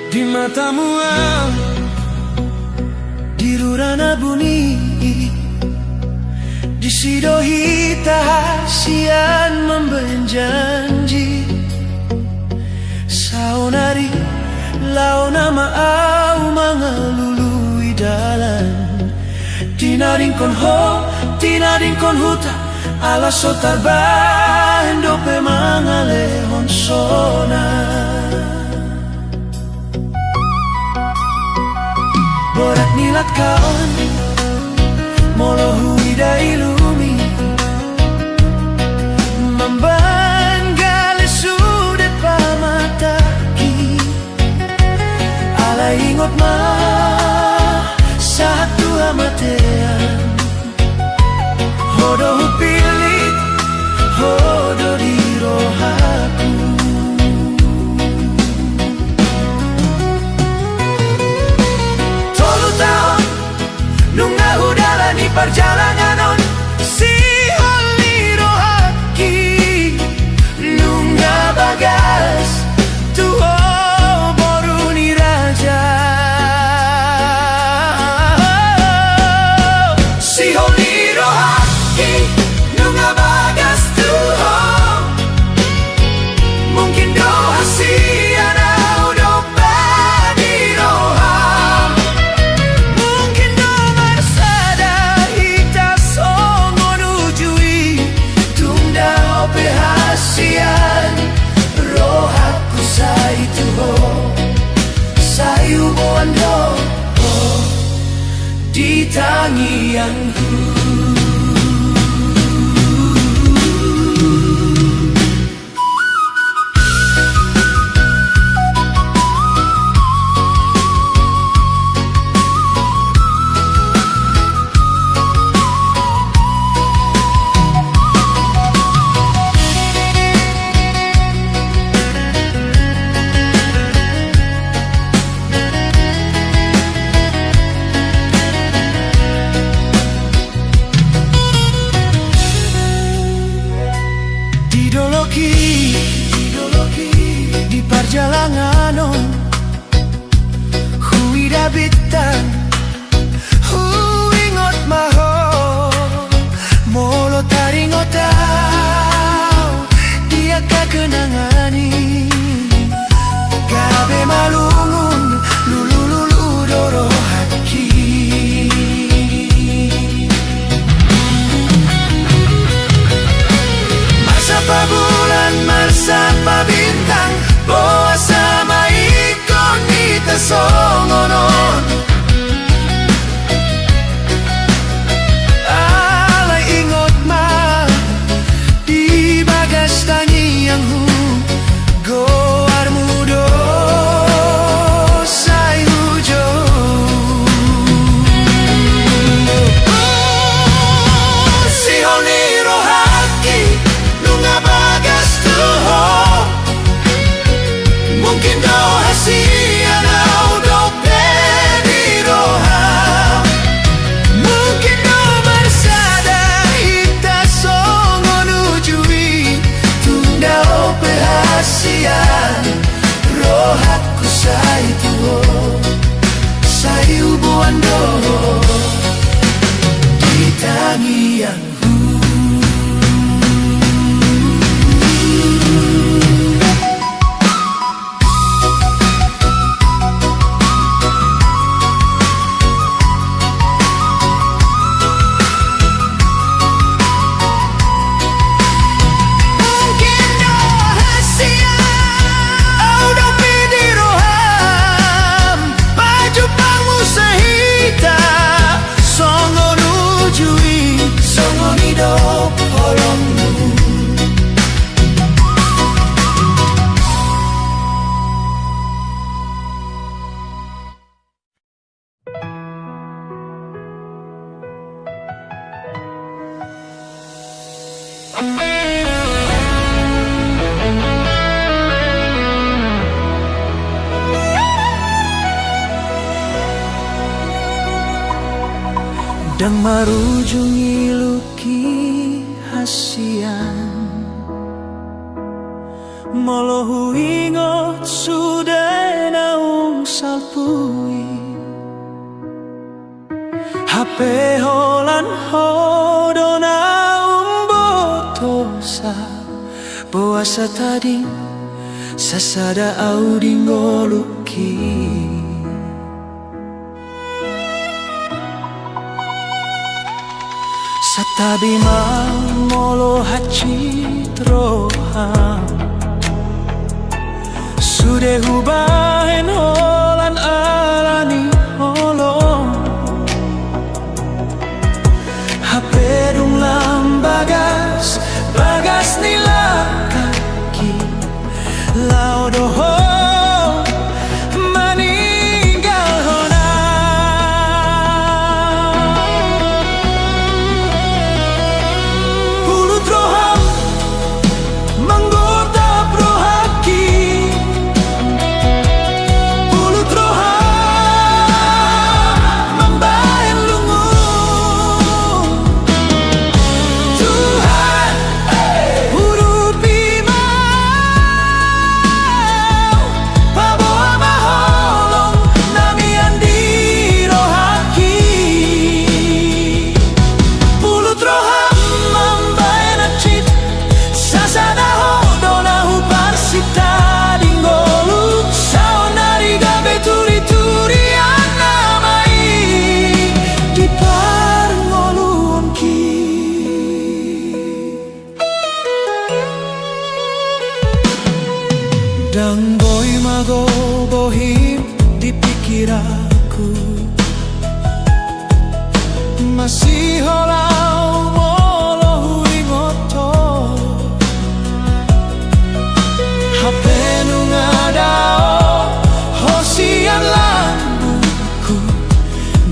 Di matamu dirurana buni, disidohi tahasian membenjanji. Saunari launa maau mangalului dalan. Tinaring kon ho, tinaring kon huta, ala sotar bahan dope mangalehon sona. Borat nilat kaon molohui dailumi, membanggale sudet pamataki. Ala ingot ma satu amatean, hodo pilit, hodo di rohaku. Nunga udalani perjalanan si holi rohaki. Nunga bagas tuho boruni raja. Si holi rohaki, nunga bagas tuho. Mungkin doa si anau dope di roham. Rohaku sai tuho, sayu bondo di tangianku. Di perjalanan hui dabitan, hui ngot maho molo taringotau dia kakenangani. Gabe malungun lulu lulu doro haki. Masa bulan, masa bintang, boa sama ikon kita songonon. Alay ingot ma di bagas tangi yang hu goar mudo say hujo. Si honi rohaki, nunga bagas tuho. Mungkin doa si anau dope di roham. Mungkin doa bersada hita songon ujui. Tunda ope hasian rohaku say tuho, say ubuan doho di tangianku. Dan marujungi luki hasian molohu ingot sudah naung kui hape holan hodona umbotosa boasa tadi sasada audi ngoluki satabi molo hacitroham sudah hubahen holan alani holong haperung lambagas bagas nila kaki laudoho maninggal hona pulut roham manggota prohaki pulut roham membayan lungu Tuhan hurupi mau paboa maholong namian di rohaki pulut roham membayan acit sasana hodona huparsita dinggolu saonari gabe turi-turi anamai di parngolu onki dan boy mago bohim di pikir aku masih holau molo huingoto hape nungadao hosian lambuku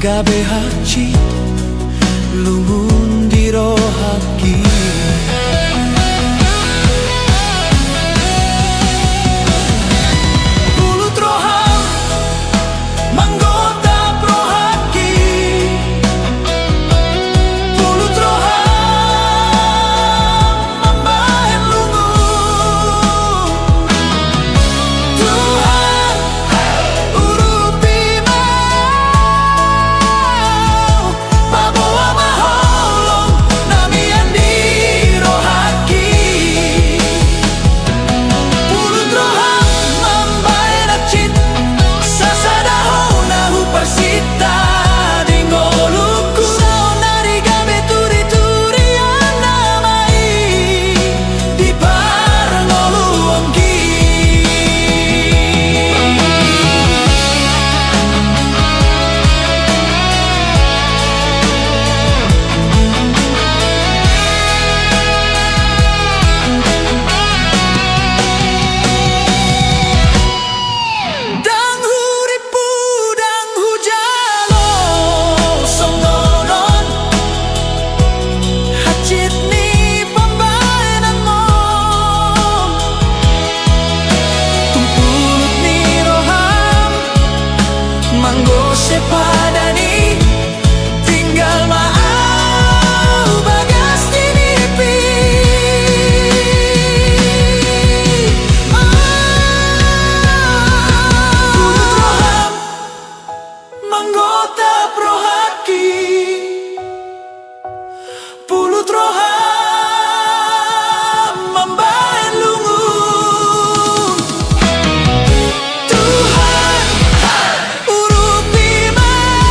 gabe haci lumun di rohaki pulut roham manggota prohaki pulut roham membahen lungu Tuhan urupi mau paboa maholong namian di rohaki pulut roham membahen acit sasada hona huparsita dinggoluku saonari gabe turi-turi anamai di parngolu onki dang huripu dang hujalo songgonon hacit ni pembayanan mom tumpulut ni roham manggo sepadani tinggal mau bagas tinipi pulut roham manggota prohaki pulut roham membayan lungu Tuhan urupi mau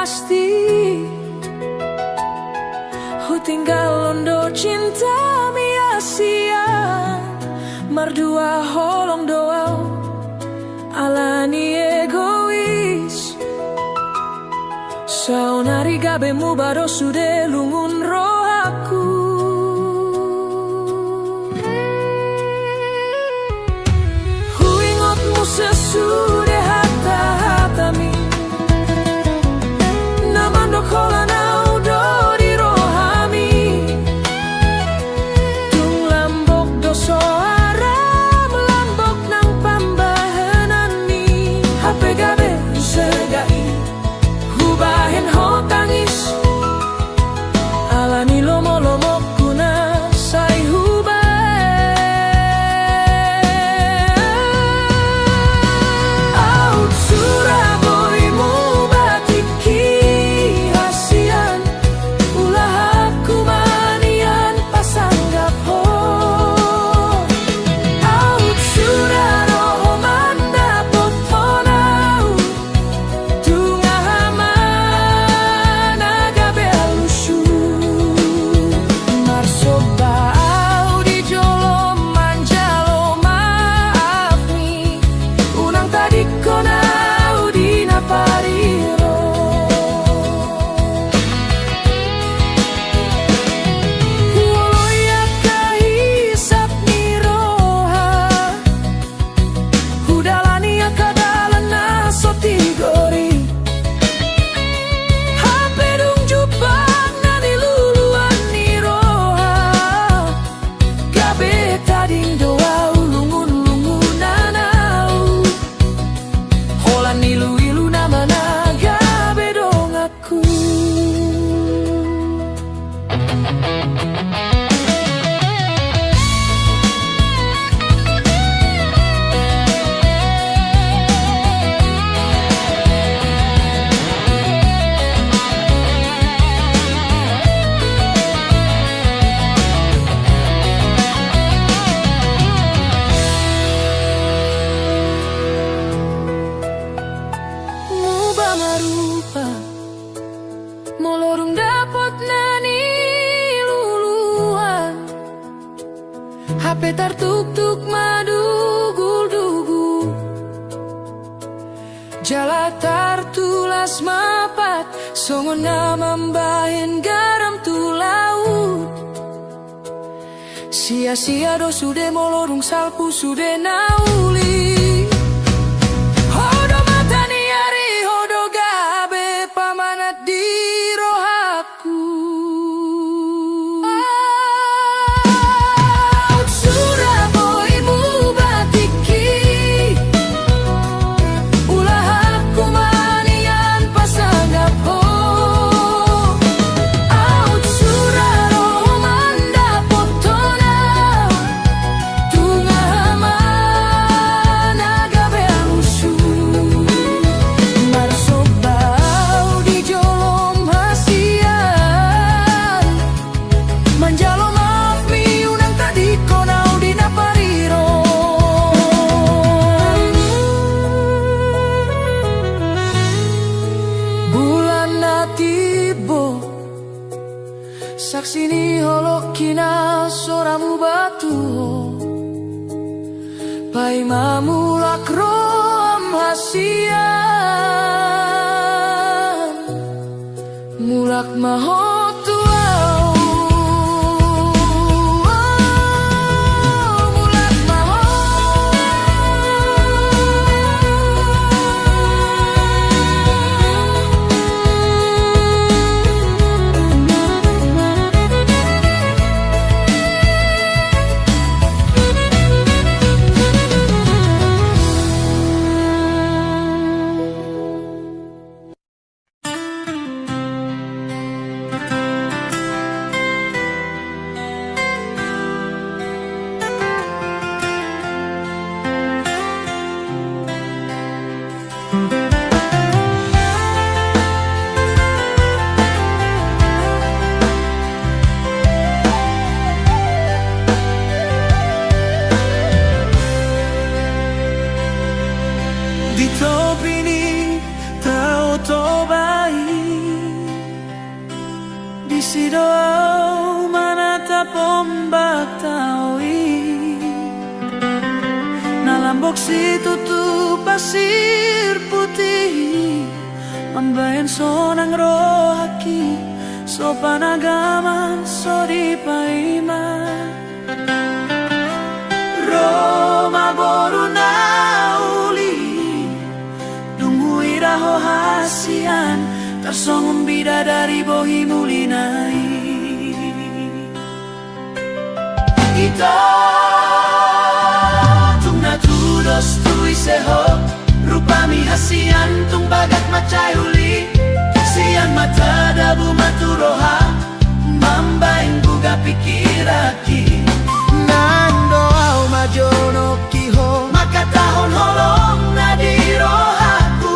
pasti. Hu tinggal londo cinta sia mardua holong doa alani egois. Saunari gabemu baro sude lungun rohaku. Hu ingotmu sesude hata-hatami namandok holana udo di rohami. Tung lambok doso aram lambok nang pambahanani. HP gabe segai hubahen ho tangis alani lomo-lomo kuna sai hubah. Out Suraboimu batiki hasian ulah aku manian pasanggap ho. Out Suraro manda potonau tungah naga belusu marsobau di jolo manjalo maafni unang tadi konau di napariro. Woloya kahisap ni roha hudalani akadalana sotigori. Hape dung jupang nani luluan ni roha gabe tading doa ulungun-lungun nanau holan ilu-ilu namana gabe dong aku. Mubah marupa molorung dapot nani luluan. HP tartuk-tuk madugul-dugul jala tartulas mapat songon namambahin garam tu laut. Sia-sia do sude molorung salpu sude nauli. Hodo matani ari hodo gabe pamanat di rohaku. Out Suraboimu batiki ulah aku manian pasanggap ho. Out Suraro manda potonau tungah naga belusu marsobau di jolom hasian manjalo maafmi unang tadi konau di napariro. Bulan natibo saksi ni holokina soramu batu pai mamulak rom hasian mulak mahotu mulak maho. Di topini tao to bai si doa mana tapombak taui nalambok si tutup pasir putih mambayan sonang rohaki so panagaman so di paiman Roma boru na uli dungui raho hasian tarsongong bidadari bohi mulinai ito tung natudos tui seho rupami hasian tung bagat macai uli sian mata dabu maturoha mambaing buga pikiraki nando au majono kiho makatahon holong na di rohaku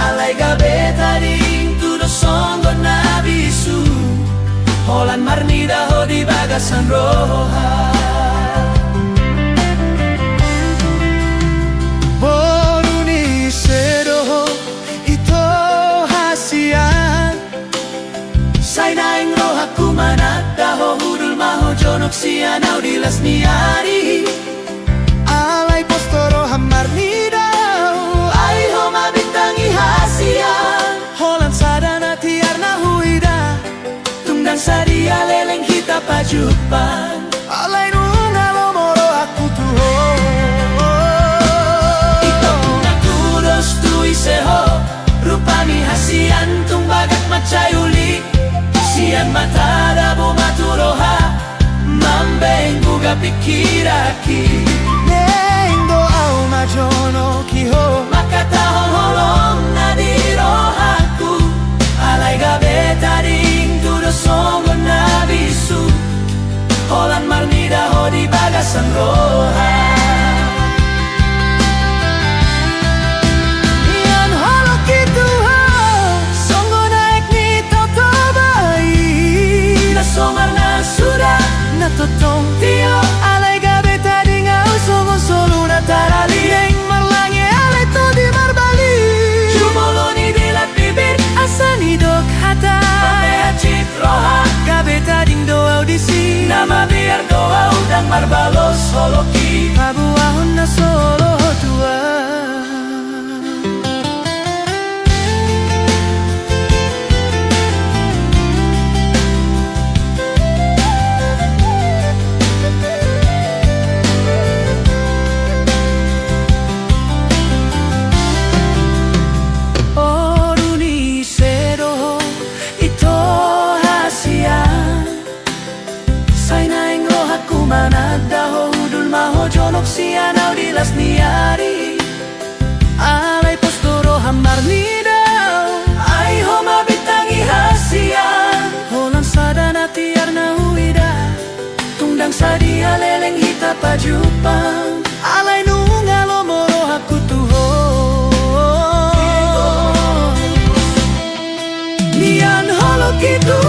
alay gabe tading tudo songgo na bisu holan marnida ho di bagasan roha boruni sedoho ito hasian say naing rohaku manadaho hudul maho jonok sian au dilas niari alay postoro hamar nidau ay ho mabintangi hasian holan sadana tiarna huida tunggang sadia leleng kita pajupan alay nungalo moro aku tuho ito natudos tui seho rupami hasian tung bagat macai uli sian mata dabu maturoha mambeng buga pikiraki neng doa majono kiho makatahong holong na di rohaku alay gabe tading tudo songgo na bisu holan marnida ho di bagasan roha yan holok itu ho songgo naik ni toto bai na somar na sudah na totong tio alay gabe tading au songo solo na tarali yang marlange alay to di marbali jumoloni dilat bibir asani dok hata hacit roha gabe tading doa audisi nama biar doa udang marbalos holoki pabuahon na solo tua manadaho hudul maho jonok sian au dilas niari alay postoro hamar nidau ay ho mabitangi hasian holan sadana tiarna huida tungdang sadia leleng hita pajupang alay nungalo moro aku tuho nian holok itu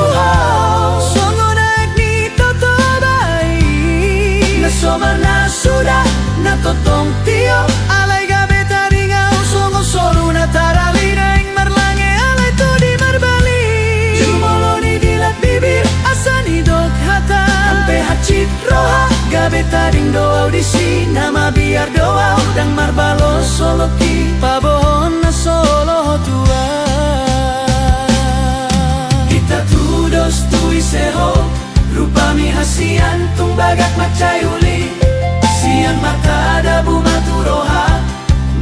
somar na sudah na totong tio alay gabe tading au songo solo na tarali naing marlange alay to di marbali jumoloni dilat bibir asani dok hata ampe hacit roha gabe tading doa audisi nama biar doa udang marbalos soloki pabohon na solo tua kita tudos tui seho rupami hasian tung bagat macai uli sian mata dabu maturoha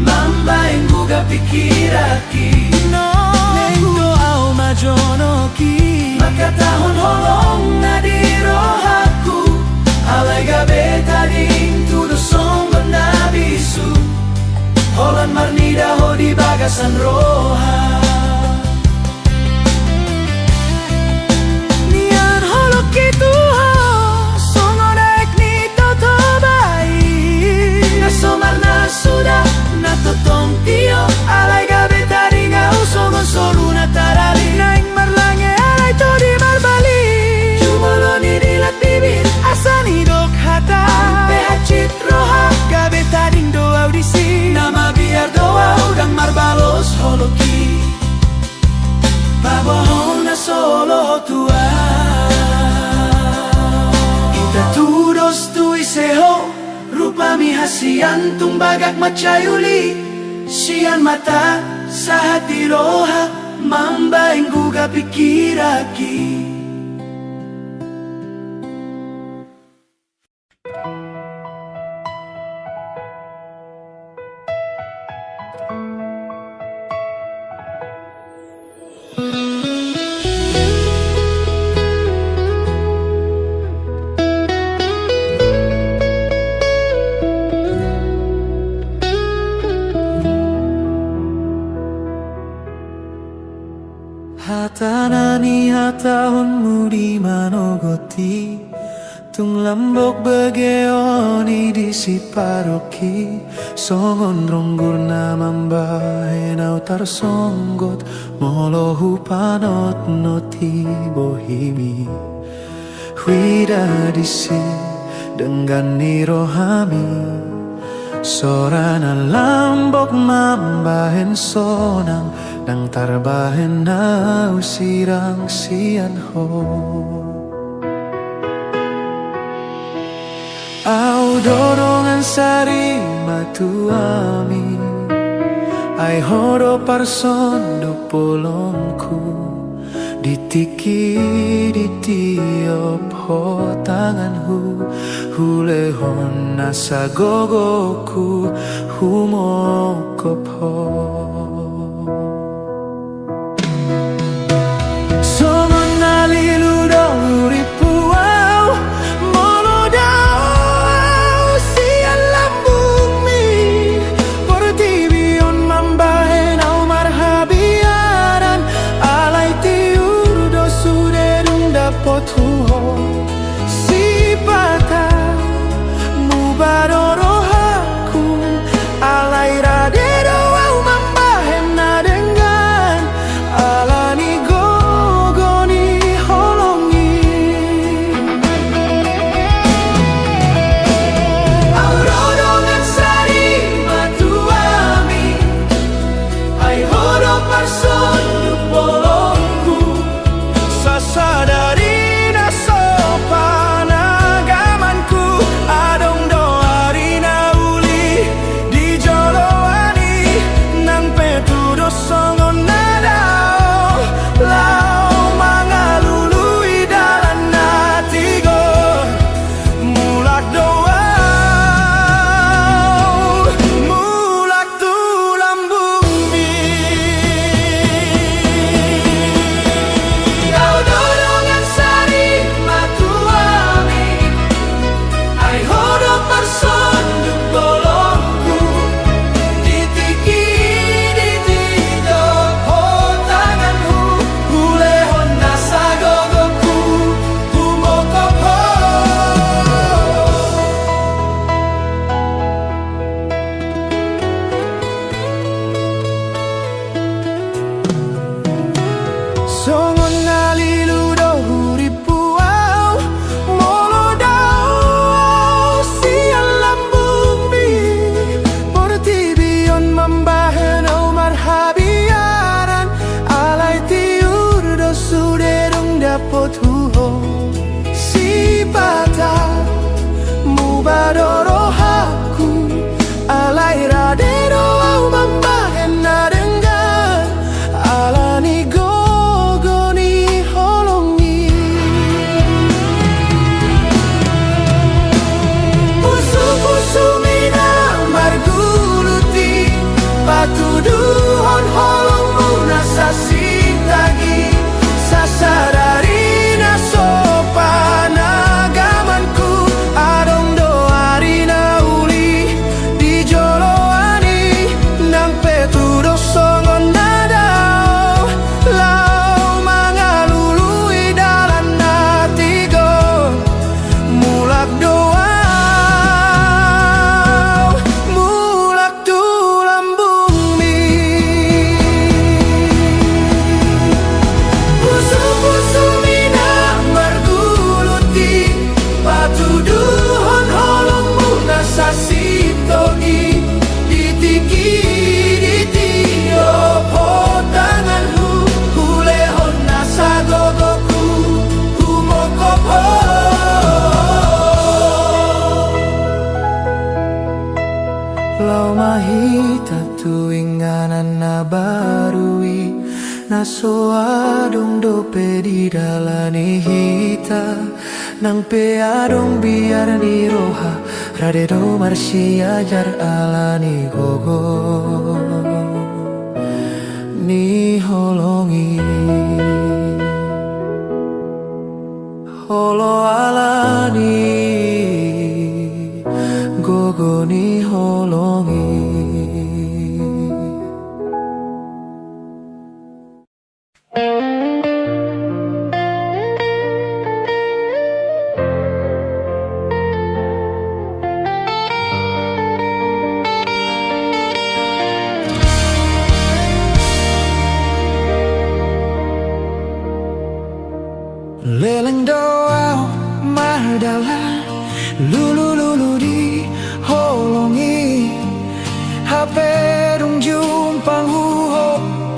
mambaing buga pikiraki neng doa majono ki makatahon holong na di rohaku alay gabe tading tudo songgo na bisu holan marnida ho di bagasan roha itu songo naik ni toto bai na somar na sudah na totong tio alay gabe tading au songo solo na tarali naing marlange alay to di marbali jumoloni dilat bibir asani dok hata ampe hacit roha gabe tading doa audisi nama biar doa udang marbalos holoki Sian tumbagak macayuli, sian mata sa hati roha, mambaing guga pikiraki. Hatanani hatahunmu di manogoti, tung lambok begeoni di siparoki, songon ronggur namamba enau tarsonggot, molohu panot noti bohimi, huida disi dengan nirohami, sorana lambok mambahen sonang, nang tarbahen na usirang siyan ho. Au dorongan sari matuami, ay horo parson do polongku, ditiki di tiop ho tanganhu, hulehon nasa gogoku humokop ho. Alay radero au mamba naso adong dope di dalani hita nang pe adong biar ni roha rade do marsi ajar alani gogo ni holongi holo alani gogo ni holongi. Leleng doa mardala lulu lulu di holongi hape dong jumpang huho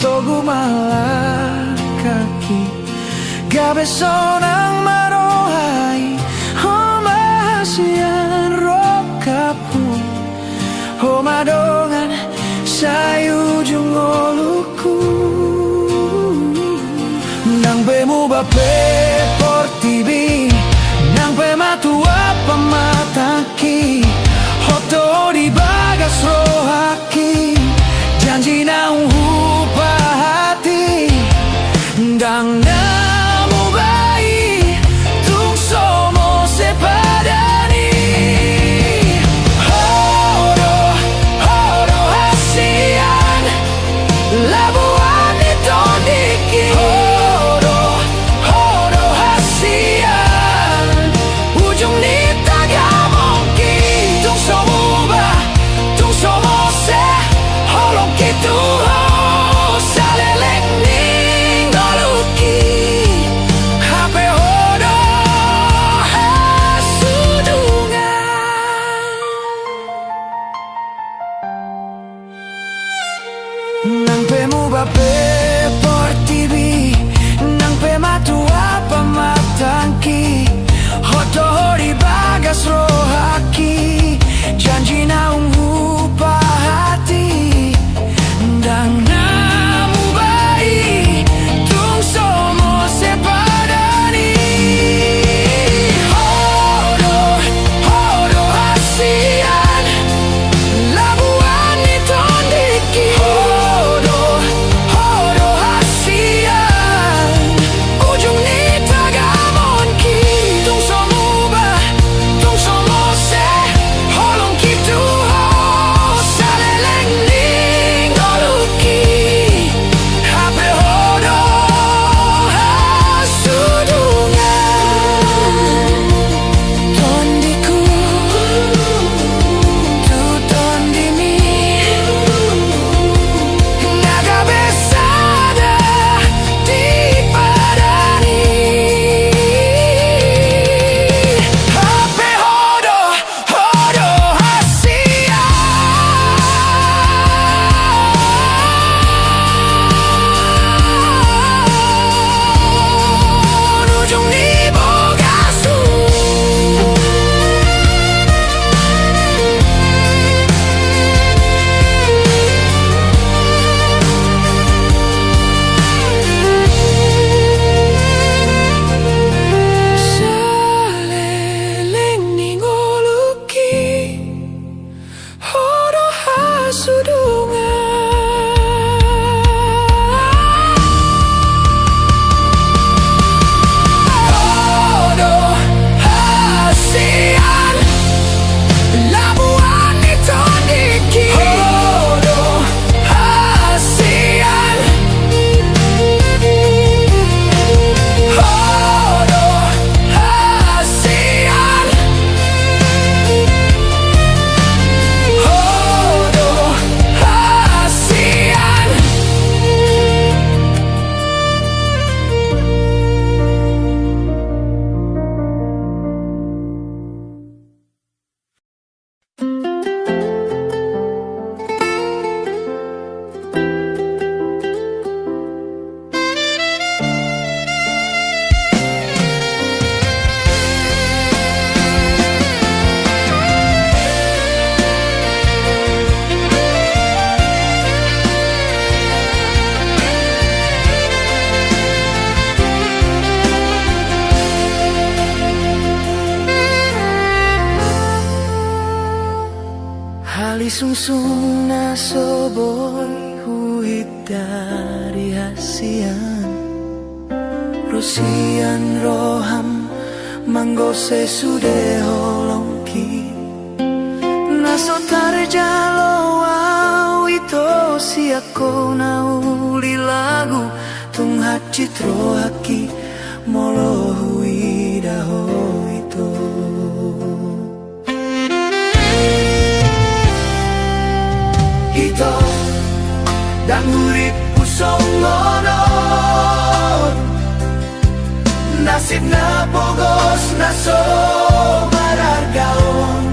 togu malakaki gabe sonang marohai homasian rokapu homadongan sayu jungoluku nang bemu bape portibi nang bema tua pamataki hoto di bagas rohaki janji nang hupa hati dang namu bayi tung somo sepadani horo horo hasian labuan ditondiki nang pemu bape portibi nang pema tua pamatangki hoto hori bagas rohaki janji naung hupa hati dang namu bayi tung somo sepadani horo horo hasian labuan ditondiki tung somo se holong kitu sungsung na soboy huit dari hasian Rosian roham manggose sude holongki Naso tarjalo au ito siako na uli lagu tung hacitro haki molo hui daho ito Ito dan urip pusong ngono Nasib na bogos na so marargaon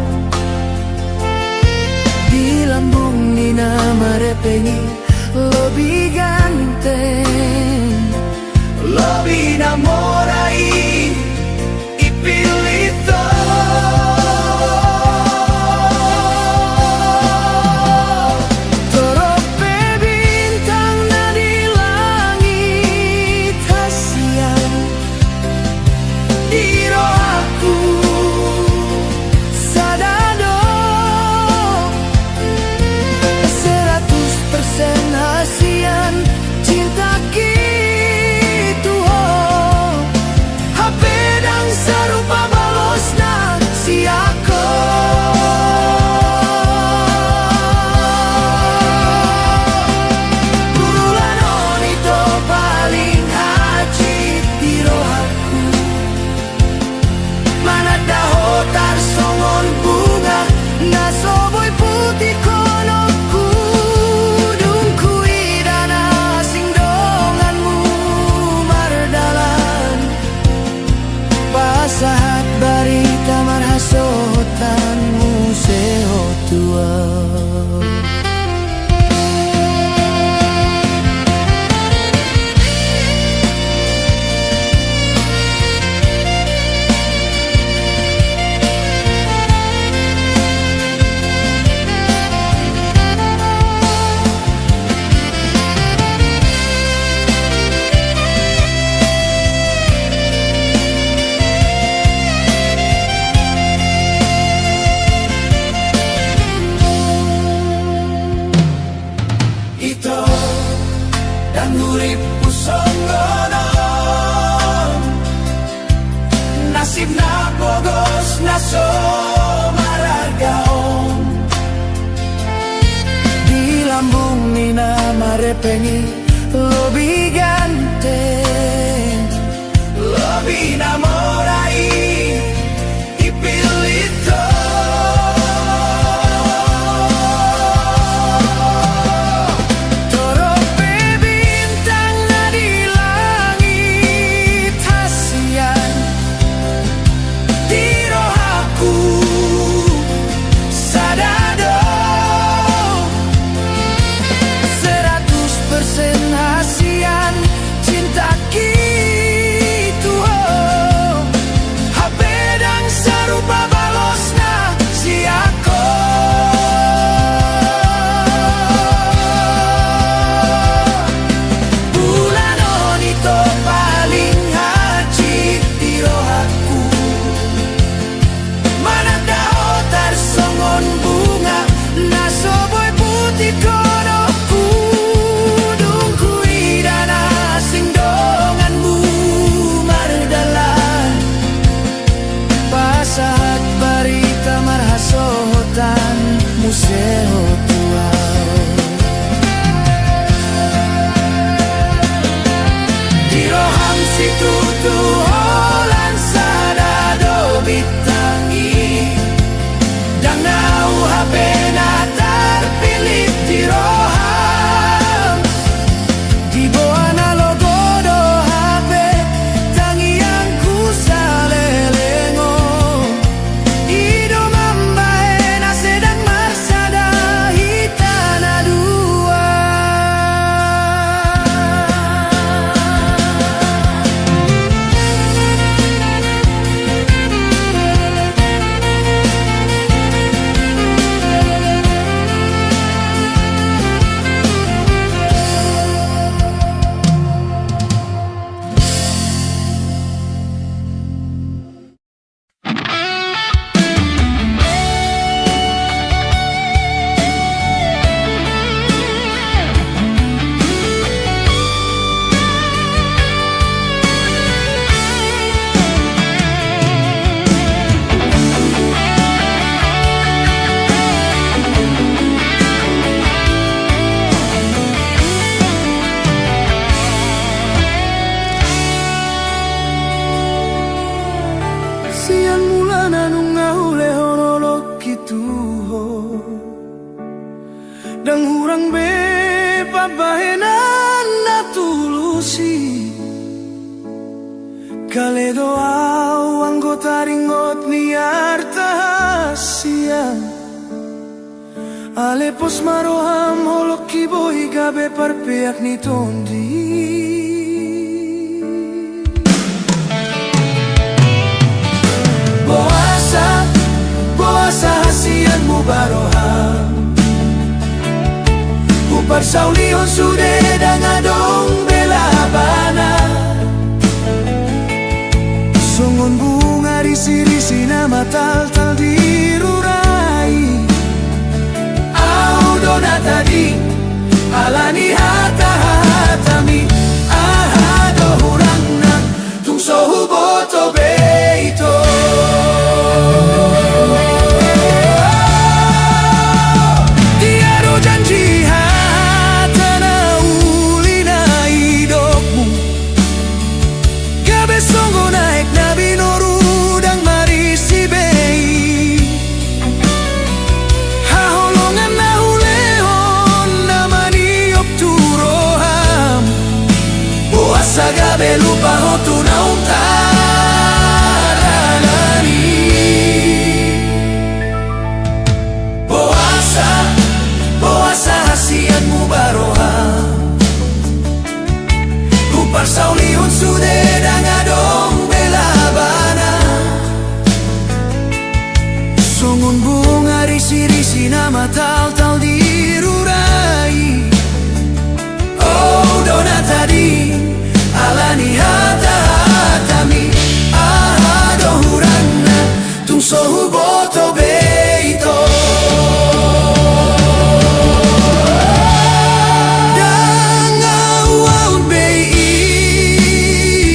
Di lambung ni na marepengi Lobi ganteng Lobi namorai Ipilito Torope bintang na di langit hasian Diro aku sadado 100% hasian cinta gitu HP dan serupa balosna si aku Bulan onito paling haji diro aku Mana dahotar songon bunga Na soboy putih kono kudung kuidana sing donganmu mardalan Pasahat barita marhasotanmu seho tua Ito dan urip pusong ngono Nasib na bogos na so marargaon Di lambung ni na marepengi Lobi ganteng Lobi namorai Ipilito Torope bintang na di langit hasian Diro aku sadado 100% hasian bahenan na tulusi Kale doa anggota ringot ni artahasia Ale pos maroham holok kiboy gabe parpeak ni tondi Boasa hasian mu baroham Upar saulihon sude dangadong bela bana Songon bunga risi-risi nama tal-tal dirurai Au dona tadi alani hata-hatami Ahado hurangna tung sohu boto beito Sagabe lupa hotu na untarani Boasa hasian mu baroha Upar saulihon sude dangadong bela bana Songon bunga risi-risi nama tal-tal dirurai Oh dona tadi alani hata-hatami ahado huranna tung sohu boto beito Dangau bei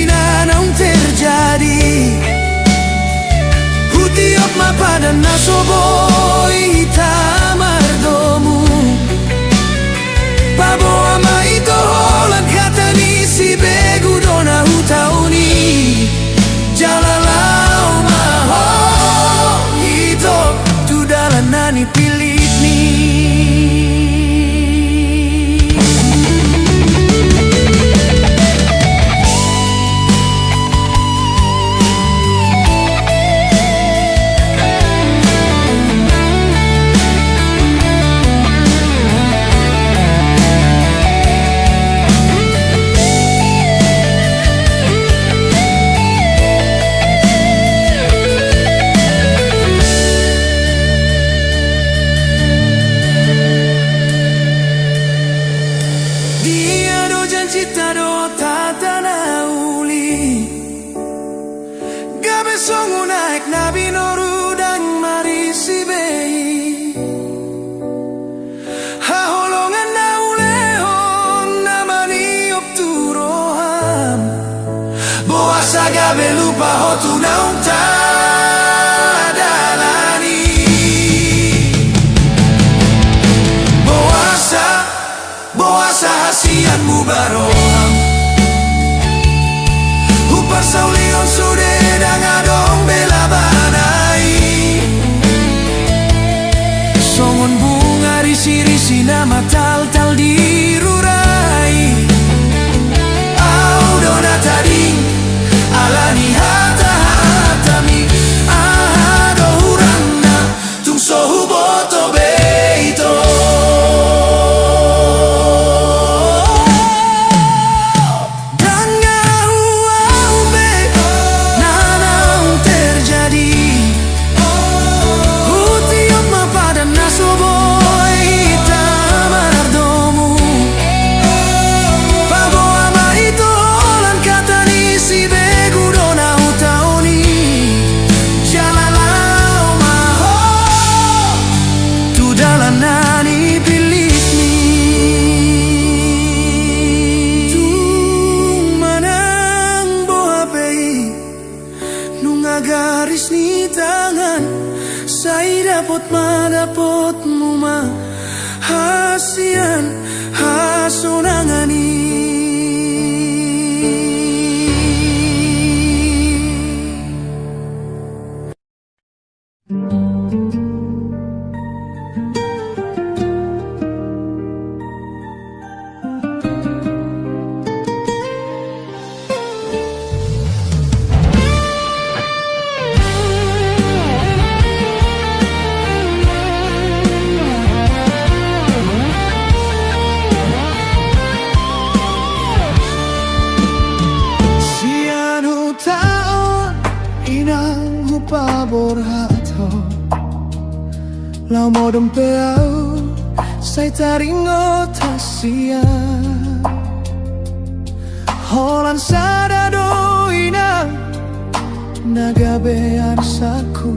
nanang terjadi Hutiop mapadan nasoboi tamardomu Pabo ama ito holan kata ni si begu dona hutauni Jalalau maho ito tu dalan nani pilit ni Songo naik nabi noru dan marisi bei Haholongan naulehon namani opturoham Boasa gabe lupa hotu naung tadalani Boasa hasian mu baroham Upar saulion sude dangadong bela banai Songon bunga risi-risi nama tal-tal dirurai Au dona tadi alani hata-hatami ahado huranna tung sohu boto beito garis ni tangan Saya dapat madapot mo mahasian hasonangani borhato lau modom peau sai taringo tasia holan sadado ina nagabe arsaku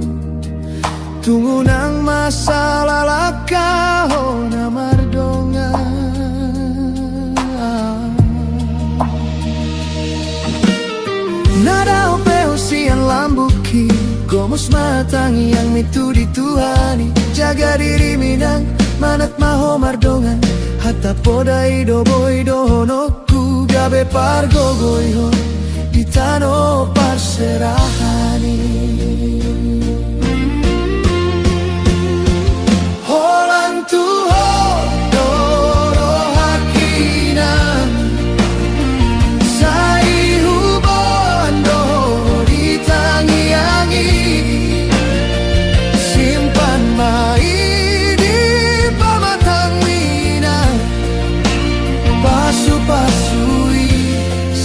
tunggu nang masalah lakaho namardonga nada opeo sian lambuki gomos matangi yang mitu dituhani jaga diri minang manat maho mardongan hatta podai do boy do honoku gabe pargogoiho ditano parserahani holan tuho doro hakinan sai hubon do ditangi-angi simpan mai di pamatang minang pasu-pasui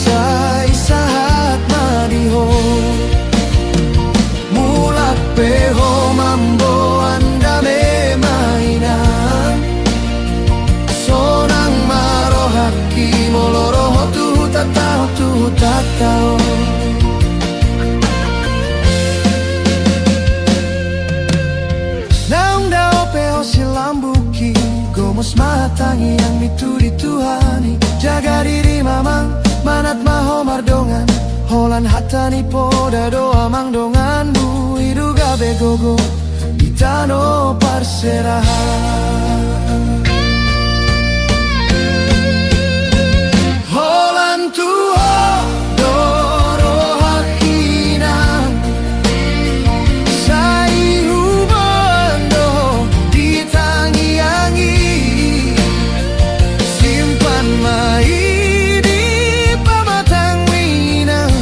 sai sahat madiho mulak peho mambo anda mainan sonang maro haki moloroho tu tatao naung dao peo silambuki gomos matangi yang mitu dituhani jaga diri mamang manat maho mardongan holan hatani poda doa mang dongan bu hidu gabe gogo ditano parserahan holan tuho doro hakinan sai hubando ditangi-angi simpan mai di pamatang minang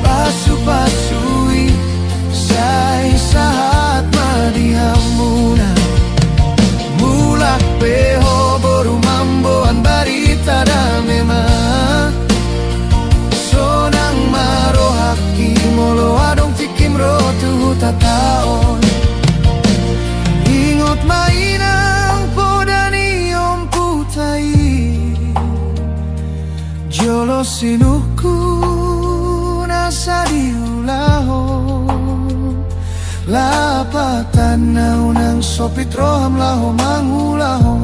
pasu-pasui sai sahat madihamuna mulak peho boru mamboan barita damema sonang maro haki molo adong tikim rotu tataon ingot mainang podani om putai jolo sinuku nasa diulaho lapatan naunang sopit roham laho mangulaho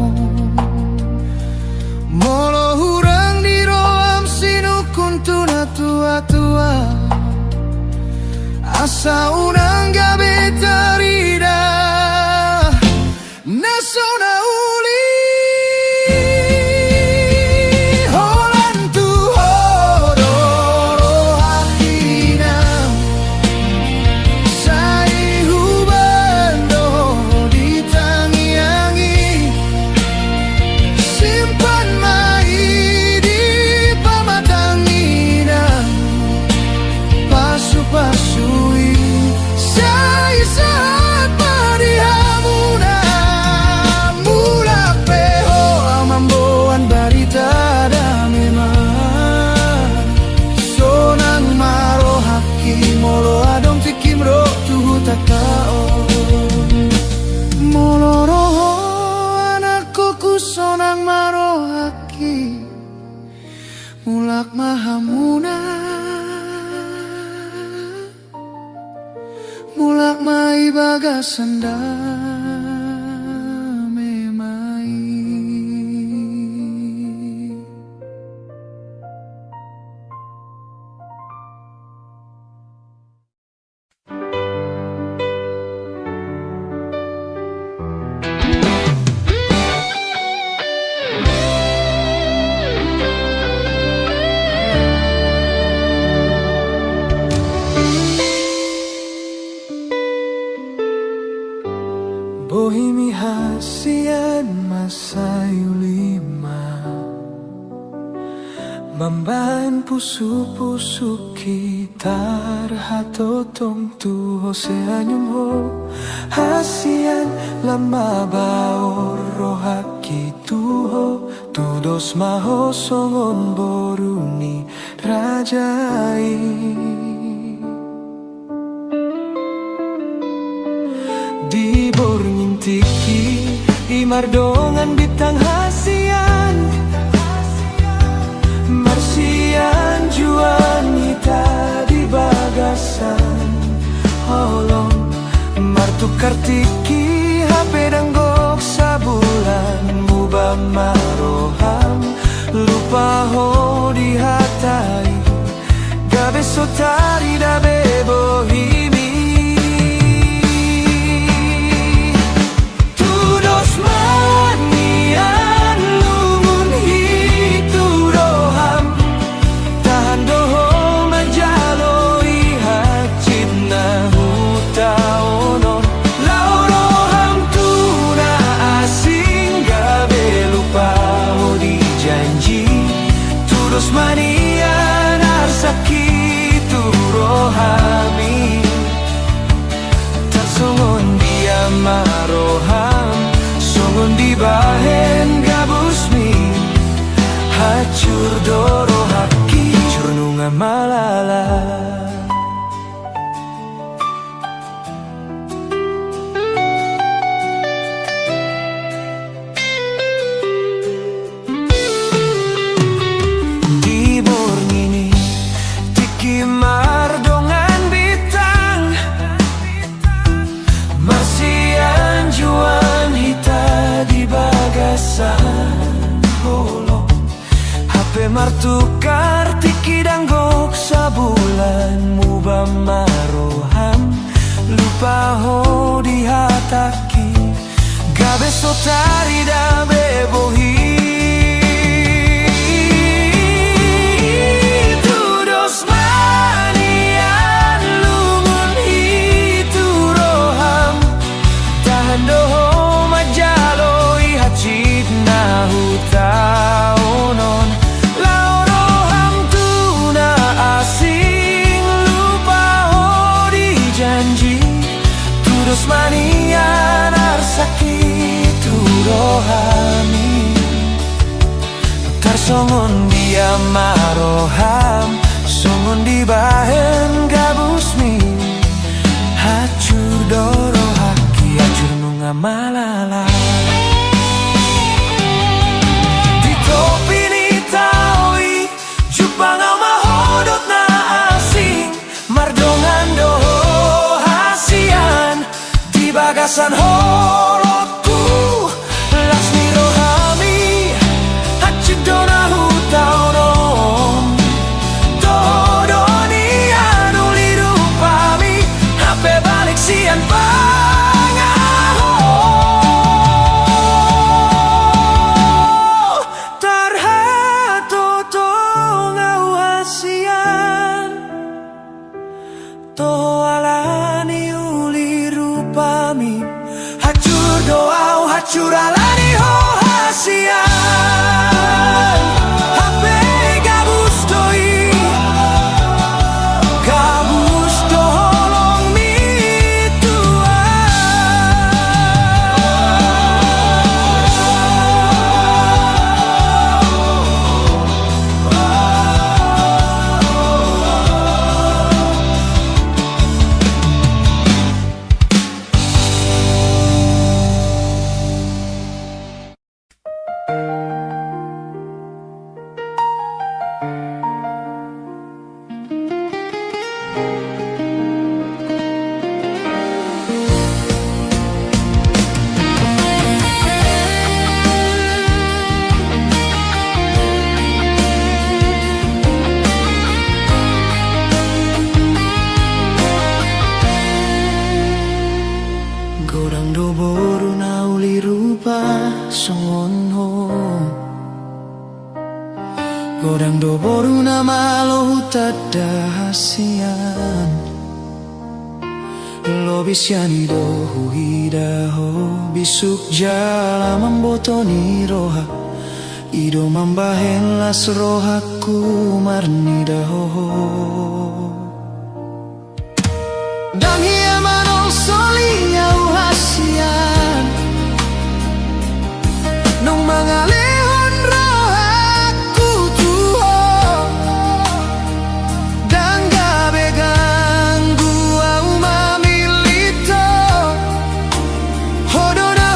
molo hurang di roham sinukun tuna tua-tua asa unang gabe tarida nasona uli holan tuho doro hakinam sai hubando ditangi-angi simpan mai di pamatang minang pasu-pasui sai saat marihamuna mulak peho amamboan barita damema sonang maro haki molo adong tikim ro tuhu takao molo roho anakku ku sonang maro haki mulak mahamuna mulak mai bagasanda memai Bohimi hasian masayu lima Mambahan pusu-pusu kita hatotong tuho seanyum ho hasian lama baor rohaki tuho tudos maho songon boruni rajai kartiki imardongan bitang hasian marsian juan hita di bagasan holong martu kartiki HP danggok sabulan mubah maroham lupa ho di hatai gabe sotari dabe bohimi tudos manian lumun hitu roham tahan doho menjaloi hacit na hutaonon lau roham tuna asing gabe lupa ho di janji tudos manian arsaki tu rohami tersongon dia maroham songon di bahen gabusmi hacur doro haki jurnunga malala mardongan bitang marsian juan hita di bagasan holong HP martu kartiki danggok sabulan mubah maroham lupa ho di hataki gabe sotari dabe bohi doho majaloi hacit na hutaonon lau roham tuna asing lupa ho di janji tudos manian arsaki tu rohami tarsongon dia maroham songon di bahen gabusmi hacur doro malala di topi ni taui jupang au mahodot na asing mardongan doho hasian di bagasan holotku lasmi rohami hacid dona hutaonom dodoni anu liru pami HP balik sian curalani ho hasian HP gabus doi gabus doholong mituan Godang do boru nama lo tada hasian lo bisyani do huida ho bisuk jala membotoni roha ido mambahen las rohaku marni daho dan hiya manol solia hasian nung mangalehon rohaku tuho dan gabe ganggu au mamilito hodona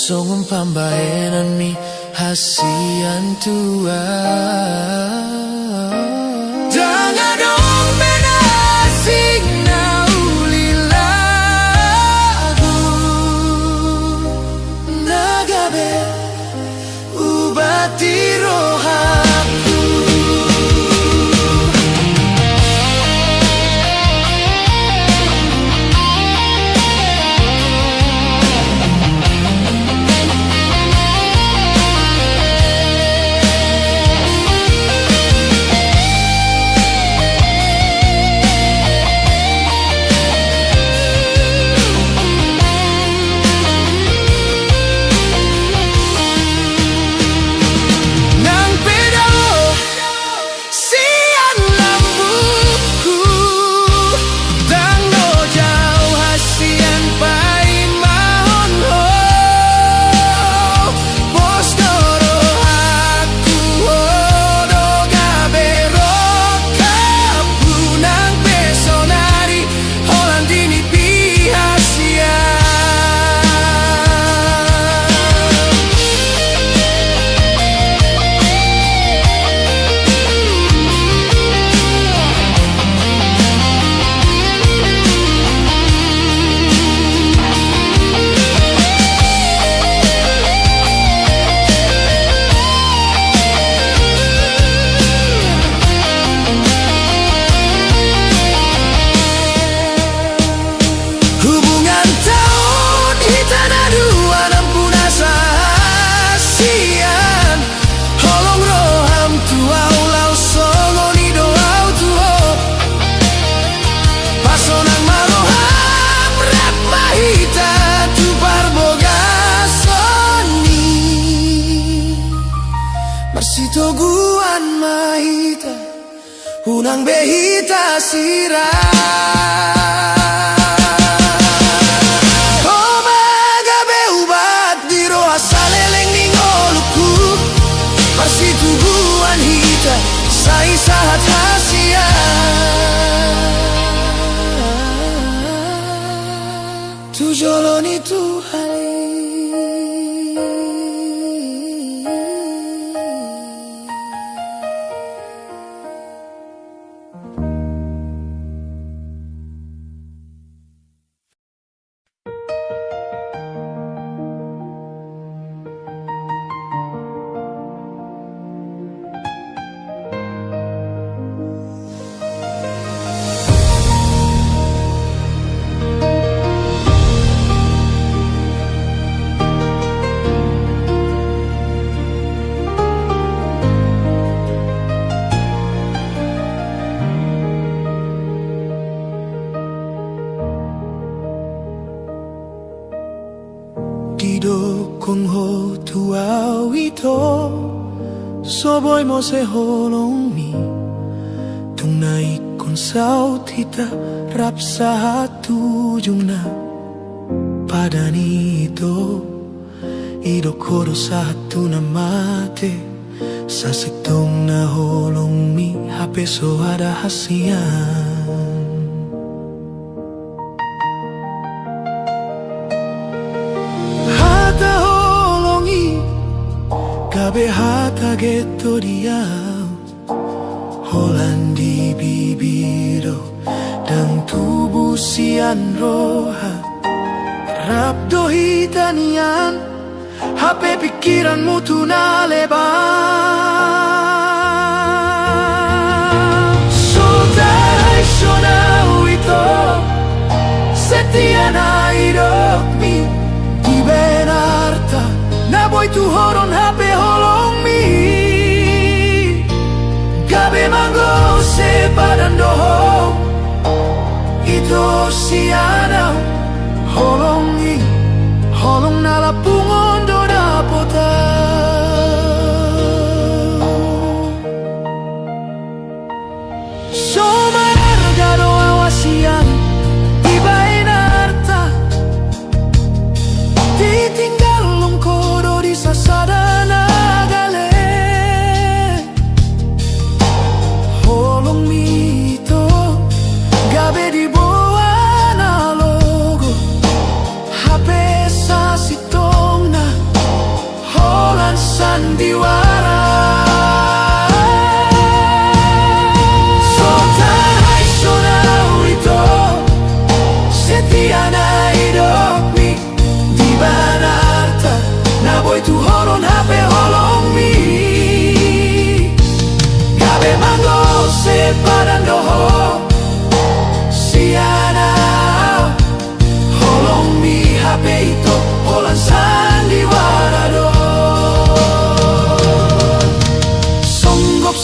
Songon pambaenan mi hasian tua. Jangan dong menasing nauli lagu nagabe ubati rohaku. Marsitoguan mahita unang behita sira. Oh magabe ubat diro asaleleng ningoluku. Marsitoguan hita sa isahat hasia. Tujoloni tuhali. Kung ho tuaw ito soboy mo se holong mi tunay kun saut hita rap sa tujung na padanito idokoro sa hatu na mate sa sitong na holong mi hape so ada hasian. Gabe hata getto dia Holandi bibiro dan tubuh sian roha Rabdo hitanian HP pikiranmu tuna lebar Sotarai sonau ito Setia na hidup mi Di benarta na boy tu horon HP holong mi Gabe mango se padan doho Ito siana holong mi Holong nala pungon do dapota So marga do awasian Tiba enarta Ditinggal longkoro di sasadana gale Holong mito Gabe di bawah na logo HP sa sitong na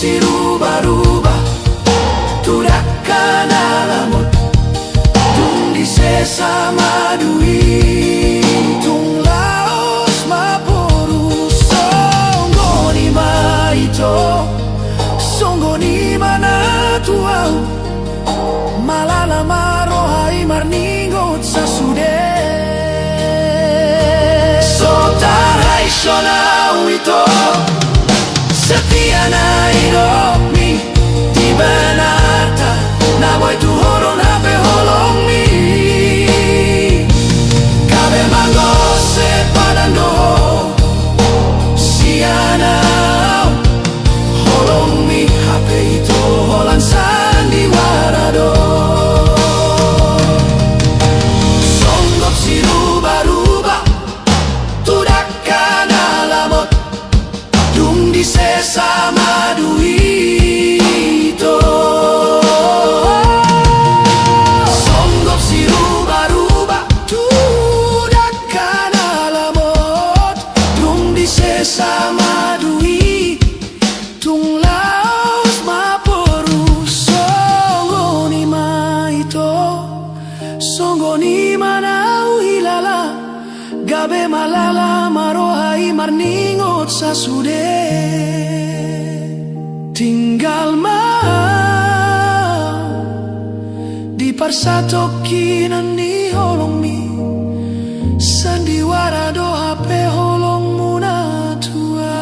si rubah-rubah tudak kana lamot tung di sesama dui tung laos maporu songgo ni maito songgo ni mana tuau malala marohai marningot sasude sotarai sonau ito setia na iromi di benata na boy tu horon hape holong mi kabe mango se padando siana holong mi hape itu holan sandiwarado songgop si rubah-rubah tudak kana lamot dung di sesama duito songgop si rubah-rubah tudak kana lamot dung di sesama dui tung laos maporu songo ni maito songo ni manau hilala gabe malala marohai marningot sasude tinggal mau di parsatokinan ni holong mi sandiwara do hape holong muna tua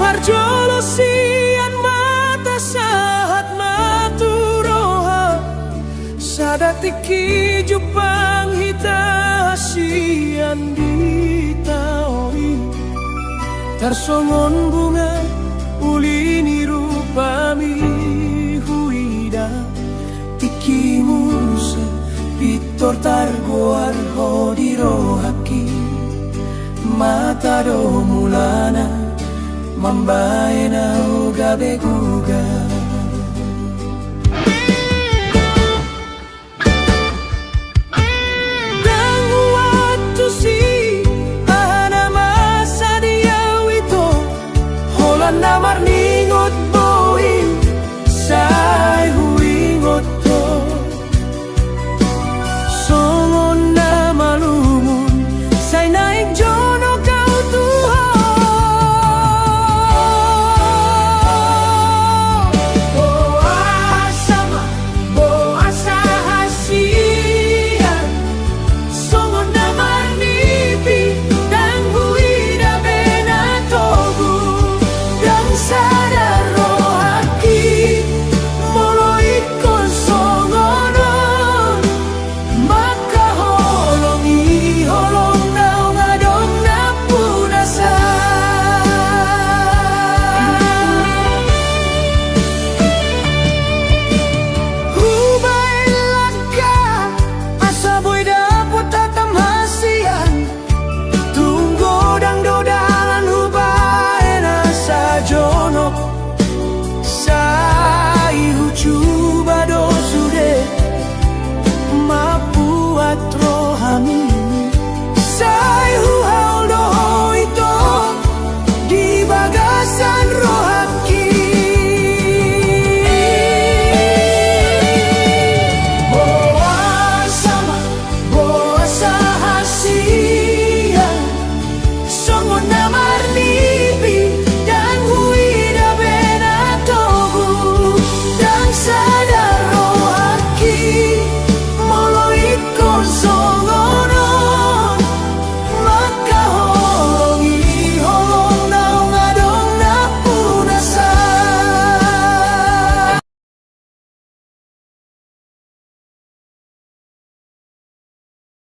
Marjolo sian mata sahat maturoha sadatiki jupang hita sian ditaoi tarsongon bunga ulini rupami huida tiki musa pitor targoar hodirohaki mata do mulana mambae na ugabe guga